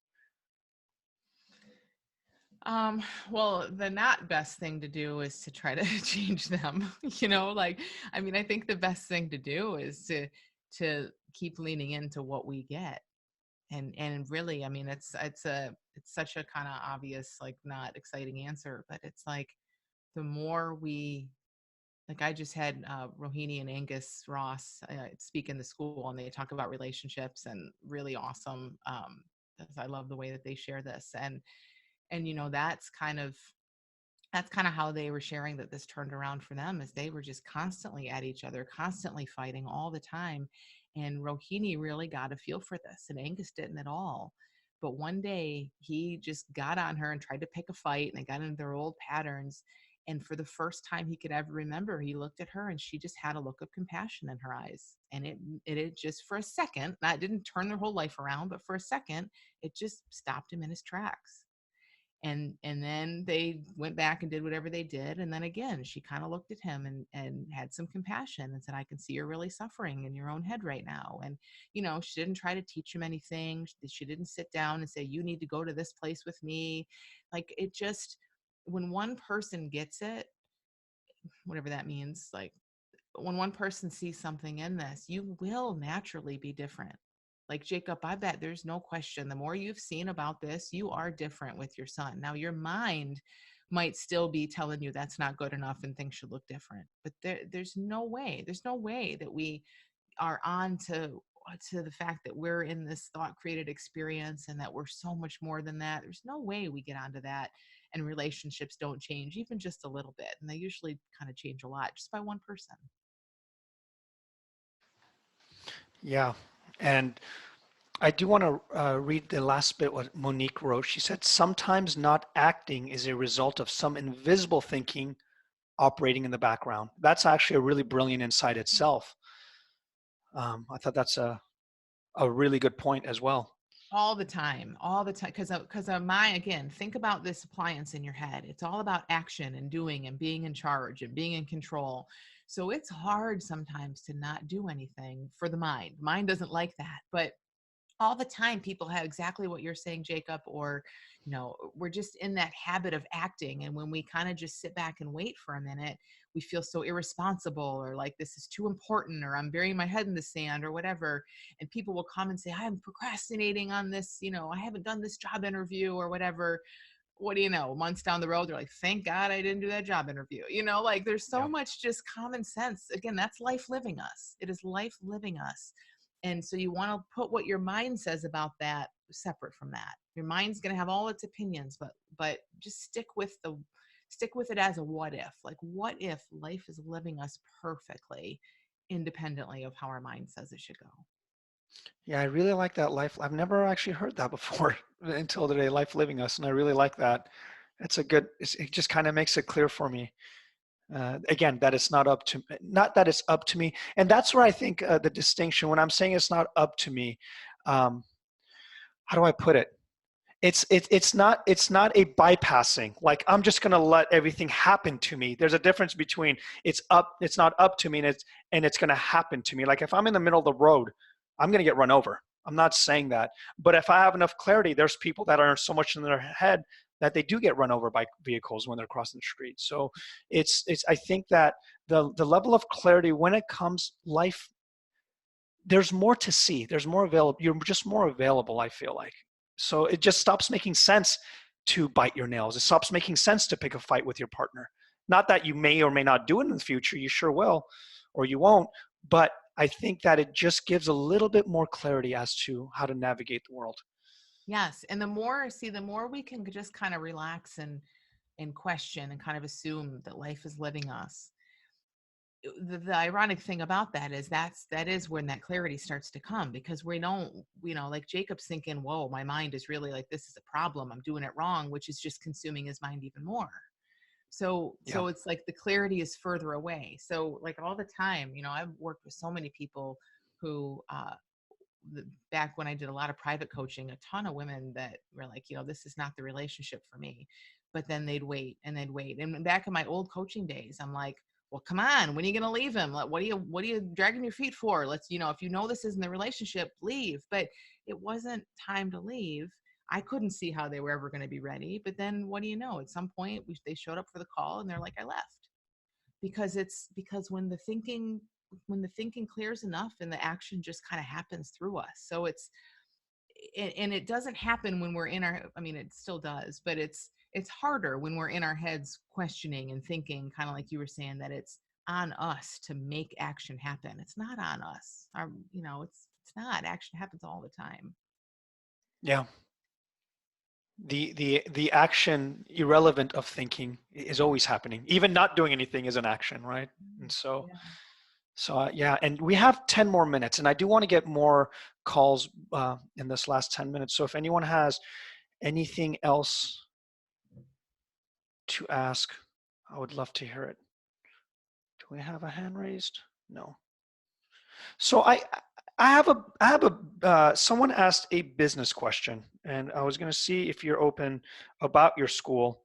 Well, the not best thing to do is to try to change them. I think the best thing to do is to keep leaning into what we get. And really, it's such a kind of obvious, like not exciting answer, but it's like the more we, like I just had Rohini and Angus Ross speak in the school, and they talk about relationships and really awesome. I love the way that they share this, and that's kind of how they were sharing that this turned around for them, is they were just constantly at each other, constantly fighting all the time. And Rohini really got a feel for this, and Angus didn't at all. But one day he just got on her and tried to pick a fight, and they got into their old patterns. And for the first time he could ever remember, he looked at her and she just had a look of compassion in her eyes. And it just for a second, that didn't turn their whole life around, but for a second, it just stopped him in his tracks. And then they went back and did whatever they did. And then again, she kind of looked at him and had some compassion and said, I can see you're really suffering in your own head right now. And, you know, she didn't try to teach him anything. She didn't sit down and say, you need to go to this place with me. Like, it just, when one person gets it, whatever that means, like when one person sees something in this, you will naturally be different. Like Jacob, I bet there's no question. The more you've seen about this, you are different with your son. Now, your mind might still be telling you that's not good enough and things should look different. But there's no way. There's no way that we are on to the fact that we're in this thought created experience and that we're so much more than that. There's no way we get onto that and relationships don't change even just a little bit. And they usually kind of change a lot just by one person. Yeah. And I do want to read the last bit what Monique wrote. She said, sometimes not acting is a result of some invisible thinking operating in the background. That's actually a really brilliant insight itself. I thought that's a really good point as well. All the time, because of my, again, think about this appliance in your head. It's all about action and doing and being in charge and being in control. So it's hard sometimes to not do anything for the mind. Mind doesn't like that, but all the time people have exactly what you're saying, Jacob, or, you know, we're just in that habit of acting. And when we kind of just sit back and wait for a minute, we feel so irresponsible or like this is too important or I'm burying my head in the sand or whatever. And people will come and say, I'm procrastinating on this, you know, I haven't done this job interview or whatever. What do you know, months down the road, they're like, thank God I didn't do that job interview. You know, like there's so much just common sense. Again, that's life living us. It is life living us. And so you want to put what your mind says about that separate from that. Your mind's going to have all its opinions, but just stick with it as a what if. Like, what if life is living us perfectly independently of how our mind says it should go? Yeah, I really like that life. I've never actually heard that before until today, life living us. And I really like that. It just kind of makes it clear for me. Again, that it's not that it's up to me. And that's where I think the distinction, when I'm saying it's not up to me, how do I put it? It's not a bypassing. Like I'm just going to let everything happen to me. There's a difference between it's not up to me and it's going to happen to me. Like if I'm in the middle of the road, I'm going to get run over. I'm not saying that. But if I have enough clarity, there's people that are so much in their head that they do get run over by vehicles when they're crossing the street. So I think that the level of clarity when it comes life, there's more to see. There's more available. You're just more available, I feel like. So it just stops making sense to bite your nails. It stops making sense to pick a fight with your partner. Not that you may or may not do it in the future. You sure will, or you won't. But I think that it just gives a little bit more clarity as to how to navigate the world. Yes. And the more we can just kind of relax and question and kind of assume that life is living us. The ironic thing about that is when that clarity starts to come, because we don't, you know, like Jacob's thinking, whoa, my mind is really like, this is a problem. I'm doing it wrong, which is just consuming his mind even more. So it's like the clarity is further away. So like all the time, you know, I've worked with so many people who, back when I did a lot of private coaching, a ton of women that were like, you know, this is not the relationship for me. But then they'd wait. And back in my old coaching days, I'm like, well, come on, when are you going to leave him? Like, what are you dragging your feet for? Let's, you know, if you know this isn't the relationship, leave. But it wasn't time to leave. I couldn't see how they were ever going to be ready. But then what do you know? At some point, they showed up for the call and they're like, I left. Because when the thinking clears enough and the action just kind of happens through us. So and it doesn't happen when we're in our, I mean, it still does, but it's harder when we're in our heads questioning and thinking, kind of like you were saying, that it's on us to make action happen. It's not on us. You know, it's not. Action happens all the time. Yeah. The action irrelevant of thinking is always happening. Even not doing anything is an action, right? And so, yeah, and we have 10 more minutes, and I do want to get more calls in this last 10 minutes. So if anyone has anything else to ask, I would love to hear it. Do we have a hand raised? No. So someone asked a business question, and I was going to see if you're open about your school,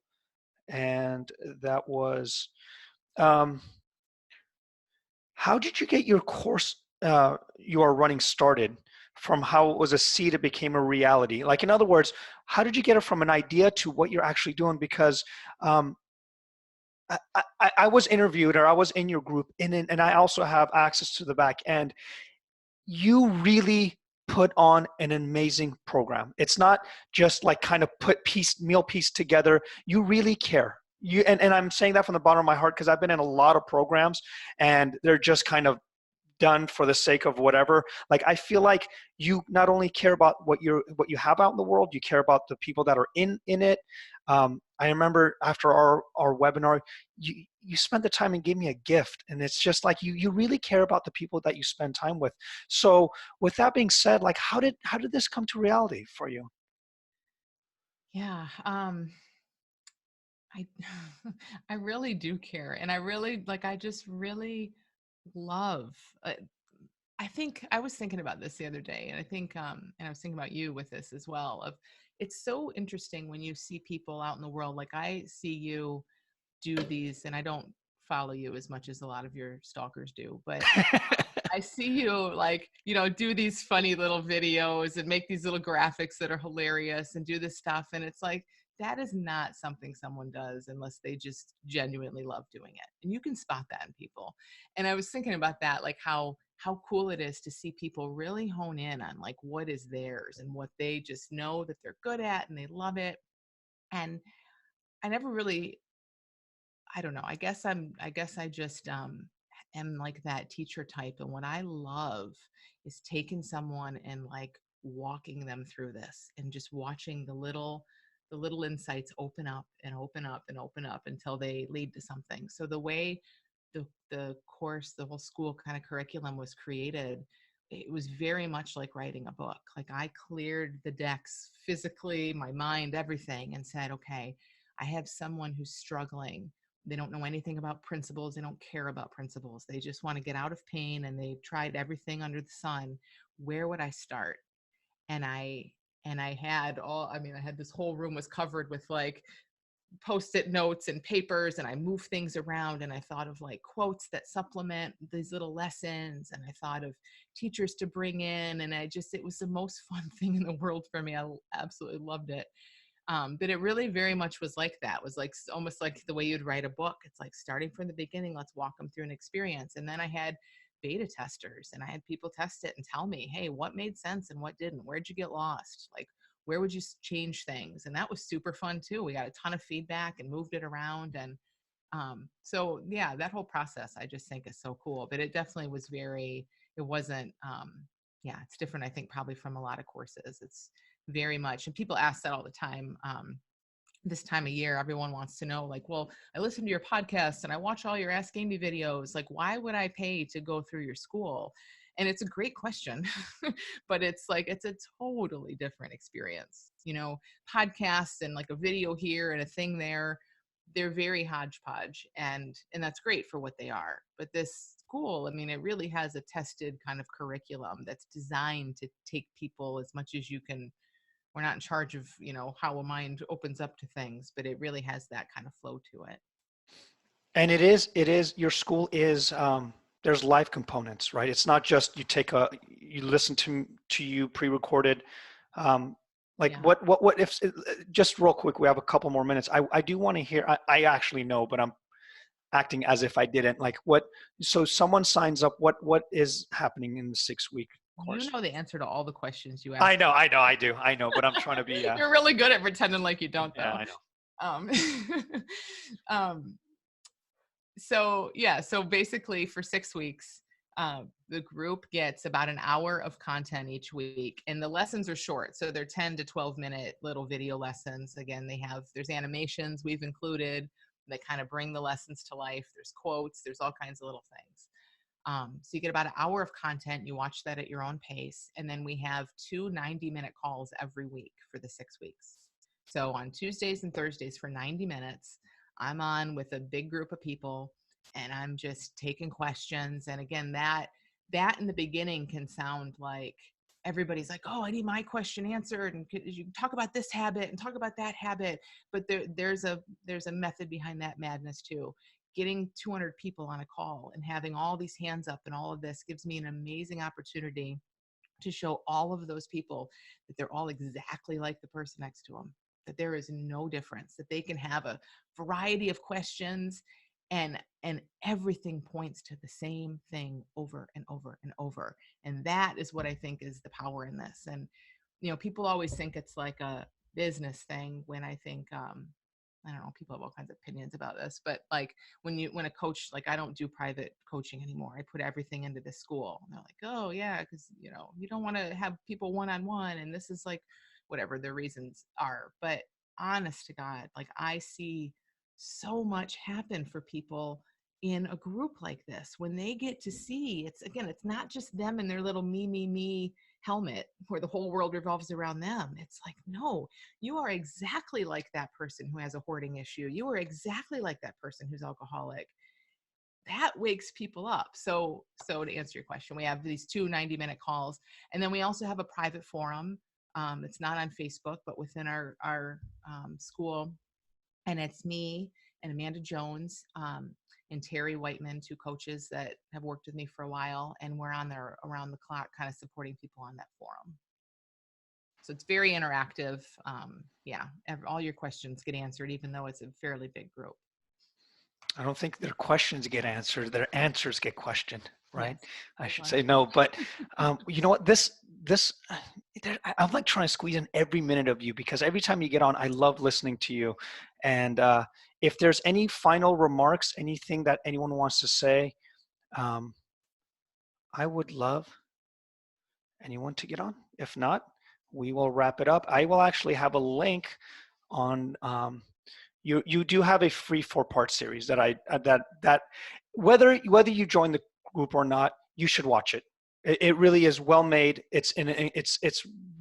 and that was, um, how did you get your course you are running started from how it was a seed, it became a reality? Like, in other words, how did you get it from an idea to what you're actually doing? Because um, I was interviewed, or I was in your group, and I also have access to the back end. You really put on an amazing program. It's not just like kind of put meal piece together. You really care. And I'm saying that from the bottom of my heart, because I've been in a lot of programs and they're just kind of done for the sake of whatever. Like, I feel like you not only care about what you have out in the world, you care about the people that are in it. I remember after our webinar, you spent the time and gave me a gift, and it's just like you really care about the people that you spend time with. So with that being said, like, how did this come to reality for you? Yeah. I I really do care, and I really I just really love. I think I was thinking about this the other day, and I think and I was thinking about you with this as well. Of It's so interesting when you see people out in the world. Like, I see you do these, and I don't follow you as much as a lot of your stalkers do, but I see you do these funny little videos and make these little graphics that are hilarious and do this stuff. And it's like, that is not something someone does unless they just genuinely love doing it. And you can spot that in people. And I was thinking about that, like how cool it is to see people really hone in on like what is theirs and what they just know that they're good at and they love it. And I never really, I don't know. I guess I just am like that teacher type. And what I love is taking someone and like walking them through this and just watching the little insights open up and open up and open up until they lead to something. So the way the course, the whole school kind of curriculum was created, it was very much like writing a book. Like, I cleared the decks physically, my mind, everything, and said, okay, I have someone who's struggling. They don't know anything about principles. They don't care about principles. They just want to get out of pain, and they tried everything under the sun. Where would I start? And I had I had this whole room was covered with like post-it notes and papers, and I moved things around, and I thought of like quotes that supplement these little lessons, and I thought of teachers to bring in, and it was the most fun thing in the world for me. I absolutely loved it. But it really very much was like that. It was like almost like the way you'd write a book. It's like starting from the beginning, let's walk them through an experience. And then I had beta testers, and I had people test it and tell me, hey, what made sense and what didn't? Where'd you get lost? Like, where would you change things? And that was super fun too. We got a ton of feedback and moved it around. And so yeah, that whole process I just think is so cool. But it definitely was it wasn't, yeah, it's different, I think, probably from a lot of courses. It's very much, and people ask that all the time. This time of year, everyone wants to know, like, well, I listen to your podcast and I watch all your Ask Amy videos. Like, why would I pay to go through your school? And it's a great question, but it's like, it's a totally different experience. Podcasts and like a video here and a thing there, they're very hodgepodge, and that's great for what they are. But this school, I mean, it really has a tested kind of curriculum that's designed to take people as much as you can. We're not in charge of how a mind opens up to things, but it really has that kind of flow to it. And it is your school is there's live components, right? It's not just you listen to you pre-recorded. Like, Yeah. what if, just real quick, we have a couple more minutes. I do want to hear. I actually know, but I'm acting as if I didn't. Like, so someone signs up, what is happening in the 6-week You course? know the answer to all the questions you I asked. know, I do, but I'm trying to be. You're really good at pretending like you don't, Yeah, though. I know. Um, so basically for 6 weeks, the group gets about an hour of content each week, and the lessons are short. So they're 10 to 12-minute little video lessons. Again, there's animations we've included that kind of bring the lessons to life. There's quotes, there's all kinds of little things. So you get about an hour of content. You watch that at your own pace. And then we have 2 90-minute calls every week for the 6 weeks. So on Tuesdays and Thursdays for 90 minutes, I'm on with a big group of people and I'm just taking questions. And again, that in the beginning can sound like everybody's like, oh, I need my question answered. And you talk about this habit and talk about that habit. But there's a method behind that madness too. Getting 200 people on a call and having all these hands up and all of this gives me an amazing opportunity to show all of those people that they're all exactly like the person next to them, that there is no difference, that they can have a variety of questions and everything points to the same thing over and over and over. And that is what I think is the power in this. And, you know, people always think it's like a business thing when I think, I don't know, people have all kinds of opinions about this, but like when a coach, like I don't do private coaching anymore. I put everything into the school. And they're like, oh yeah, because you know, you don't want to have people one-on-one, and this is like whatever their reasons are. But honest to God, like I see so much happen for people in a group like this when they get to see it's not just them and their little me helmet where the whole world revolves around them. It's like, no, you are exactly like that person who has a hoarding issue. You are exactly like that person who's alcoholic. That wakes people up. So to answer your question, we have these 2 90-minute calls, and then we also have a private forum. It's not on Facebook, but within our school, and it's me and Amanda Jones and Terry Whiteman, 2 coaches that have worked with me for a while, and we're on there around the clock, kind of supporting people on that forum. So it's very interactive. All your questions get answered, even though it's a fairly big group. I don't think their questions get answered. Their answers get questioned, right? Yes, I should say no, but you know what? I'm like trying to squeeze in every minute of you because every time you get on, I love listening to you. And if there's any final remarks, anything that anyone wants to say, I would love anyone to get on. If not, we will wrap it up. I will actually have a link on. You do have a free 4-part series that whether you join the group or not, you should watch it. It really is well made. It's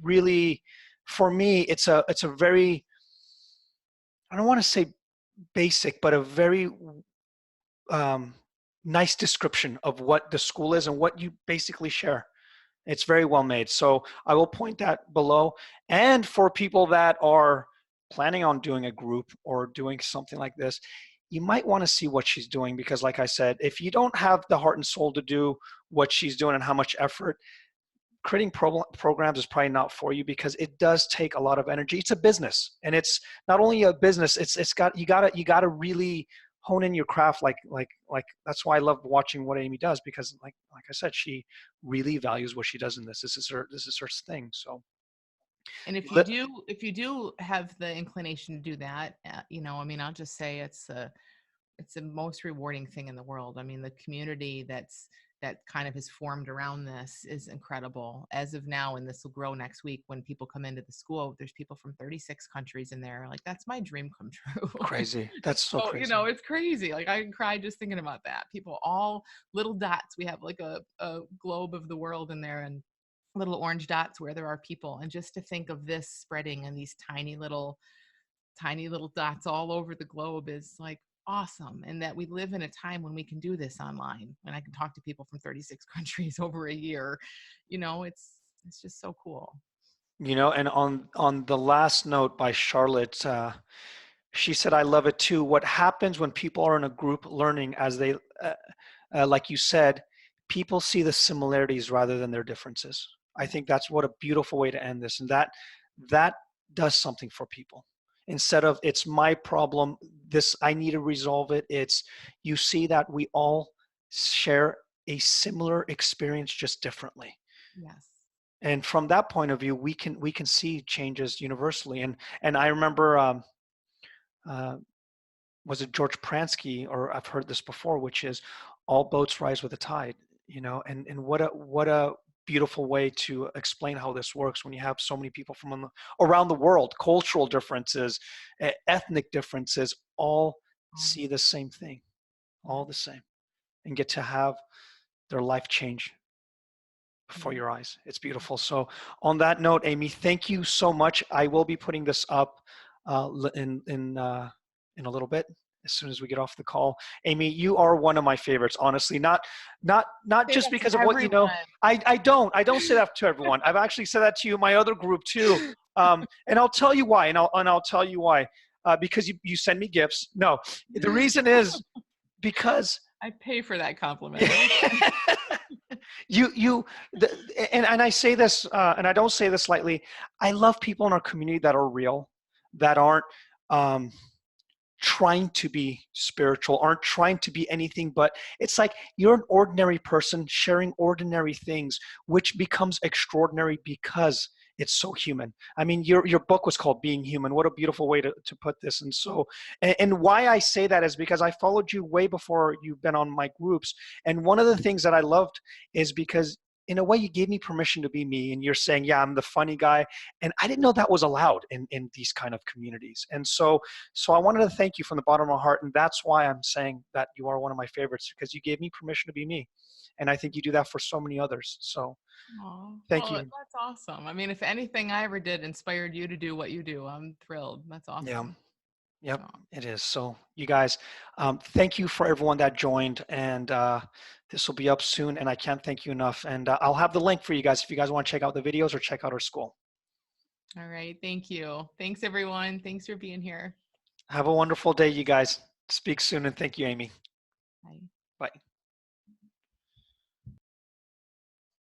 really, for me, it's a very, I don't want to say basic, but a very nice description of what the school is and what you basically share. It's very well made. So I will point that below. And for people that are planning on doing a group or doing something like this, you might want to see what she's doing because like I said, if you don't have the heart and soul to do what she's doing and how much effort, creating programs is probably not for you because it does take a lot of energy. It's a business, and it's not only a business, you gotta really hone in your craft. Like that's why I love watching what Amy does because like I said, she really values what she does in this. This is her thing. So. And if you do have the inclination to do that, you know, I mean, I'll just say it's the most rewarding thing in the world. I mean, the community that kind of has formed around this is incredible as of now, and this will grow next week when people come into the school. There's people from 36 countries in there. Like, that's my dream come true. Crazy. That's so crazy. You know, it's crazy. Like, I can cry just thinking about that. People, all little dots. We have like a globe of the world in there, and little orange dots where there are people. And just to think of this spreading and these tiny little dots all over the globe is like awesome. And that we live in a time when we can do this online, and I can talk to people from 36 countries over a year. You know, it's just so cool. You know, and on the last note by Charlotte, she said, I love it too. What happens when people are in a group learning as they, like you said, people see the similarities rather than their differences. I think that's what a beautiful way to end this. And that does something for people. Instead of it's my problem, I need to resolve it. It's you see that we all share a similar experience just differently. Yes. And from that point of view, we can see changes universally. And I remember, was it George Pransky, or I've heard this before, which is all boats rise with the tide. You know, and what a beautiful way to explain how this works when you have so many people from around the world, cultural differences, ethnic differences, all see the same thing, all the same, and get to have their life change before your eyes. It's beautiful. So on that note, Amy, thank you so much. I will be putting this up in a little bit, as soon as we get off the call. Amy, you are one of my favorites, honestly. Not Say just that to because of what you know. everyone. I don't say that to everyone. I've actually said that to you in my other group too. And I'll tell you why. And I'll tell you why. Because you send me gifts. No, the reason is because I pay for that compliment. and I say this, and I don't say this lightly. I love people in our community that are real, that aren't trying to be spiritual, aren't trying to be anything, but it's like you're an ordinary person sharing ordinary things, which becomes extraordinary because it's so human. I mean, your book was called Being Human. What a beautiful way to put this. And so, and why I say that is because I followed you way before you've been on my groups. And one of the things that I loved is because in a way you gave me permission to be me, and you're saying, yeah, I'm the funny guy. And I didn't know that was allowed in these kind of communities. And so I wanted to thank you from the bottom of my heart. And that's why I'm saying that you are one of my favorites, because you gave me permission to be me. And I think you do that for so many others. So thank you. That's awesome. I mean, if anything I ever did inspired you to do what you do, I'm thrilled. That's awesome. Yeah. Yep, it is. So you guys, thank you for everyone that joined, and this will be up soon, and I can't thank you enough. And I'll have the link for you guys if you guys want to check out the videos or check out our school. All right. Thank you. Thanks, everyone. Thanks for being here. Have a wonderful day, you guys. Speak soon, and thank you, Amy. Bye. Bye.